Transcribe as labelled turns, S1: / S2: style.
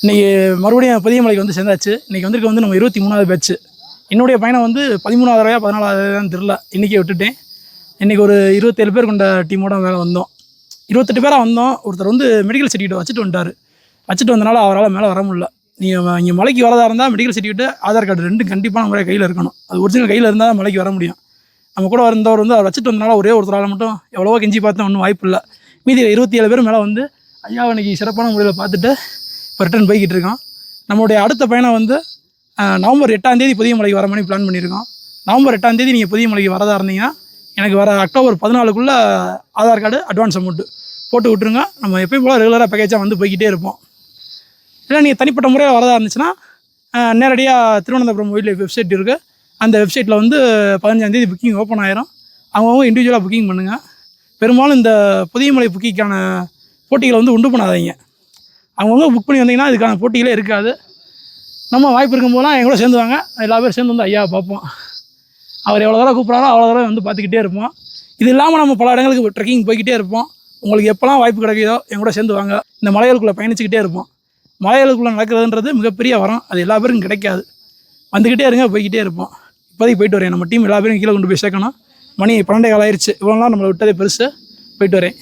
S1: இன்றைக்கி மறுபடியும் பதியமலைக்கு வந்து சேர்ந்தாச்சு. இன்றைக்கி வந்திருக்க வந்து நம்ம 23வது பேட்ச்சு. என்னுடைய பயணம் வந்து 13வது 14வது தெரில, இன்றைக்கே விட்டுட்டேன். இன்றைக்கி ஒரு 27 பேர் கொண்ட டீமோட மேலே வந்தோம். 28 பேராக வந்தோம். ஒருத்தர் வந்து மெடிக்கல் சர்டிஃபிகேட் வச்சுட்டு வந்துட்டார். வச்சுட்டு வந்தனால அவரால் மேலே வர முடியல. நீங்கள் இங்கே மலைக்கு வரதாக இருந்தால் மெடிக்கல் சர்டிஃபிகேட், ஆதார் கார்டு ரெண்டும் கண்டிப்பாக நம்ம கையில் இருக்கணும். அது ஒரிஜினல் கையில் இருந்தால் தான் மலைக்கு வர முடியும். நம்ம கூட வந்தவர் வந்து அவர் வச்சுட்டு வந்தனால ஒரே ஒருத்தரால் மட்டும் எவ்வளவோ கெஞ்சி பார்த்தா ஒன்றும் வாய்ப்பு இல்லை. மீதி 27 பேர் மேலே வந்து ஐயாவை இன்றைக்கி சிறப்பான முறையில் பார்த்துட்டு இப்போ ரிட்டர்ன் போய்கிட்டு இருக்கோம். நம்மளுடைய அடுத்த பயணம் வந்து நவம்பர் 8ஆம் தேதி புதியமலைக்கு வர மாதிரி பிளான் பண்ணியிருக்கோம். நவம்பர் 8ஆம் தேதி நீங்கள் புதியமலைக்கு வரதாக இருந்தீங்கன்னா எனக்கு வர அக்டோபர் 14க்குள்ளே ஆதார் கார்டு அட்வான்ஸ் அமௌண்ட்டு போட்டு விட்ருங்க. நம்ம எப்பயும் போல் ரெகுலராக பேக்கேஜாக வந்து போய்கிட்டே இருப்போம். இல்லை நீங்கள் தனிப்பட்ட முறையில் வரதாக இருந்துச்சுன்னா நேரடியாக திருவனந்தபுரம் வைல்ட் லைஃப் வெப்சைட் இருக்குது. அந்த வெப்சைட்டில் வந்து 15ஆம் தேதி புக்கிங் ஓப்பன் ஆயிரும். அவங்கவுங்க இண்டிவிஜுவலாக புக்கிங் பண்ணுங்கள். பெரும்பாலும் இந்த புதியமலை புக்கிங்கான போட்டிகளை வந்து உண்டு பண்ணாதீங்க. அவங்கவுங்க புக் பண்ணி வந்தீங்கன்னா இதுக்கான போட்டிகளே இருக்காது. நம்ம வாய்ப்பு இருக்கும்போதெல்லாம் எங்களோட சேர்ந்து வாங்க. எல்லா பேரும் சேர்ந்து வந்து ஐயாவை பார்ப்போம். அவர் எவ்வளோ தூரம் கூப்பிட்றாரோ அவ்வளோ தூரம் வந்து பார்த்துக்கிட்டே இருப்போம். இது இல்லாமல் நம்ம பல இடங்களுக்கு ட்ரெக்கிங் போய்கிட்டே இருப்போம். உங்களுக்கு எப்போல்லாம் வாய்ப்பு கிடைக்குதோ எங்களோட சேர்ந்து வாங்க. இந்த மலைகளுக்குள்ளே பயணிச்சுக்கிட்டே இருப்போம். மலைகளுக்குள்ளே நடக்கிறதுன்றது மிகப்பெரிய வரம். அது எல்லா பேருக்கும் கிடைக்காது. வந்துக்கிட்டே இருங்க, போய்கிட்டே இருப்போம். இப்போதைக்கு போயிட்டு வரேன். நம்ம டீம் எல்லா பேரும் கீழே கொண்டு போய் சேர்க்கணும். மணி 12 ஆயிடுச்சு. இவ்வளோ நாள் நம்மளை விட்டதே பெருசு. போயிட்டு வரேன்.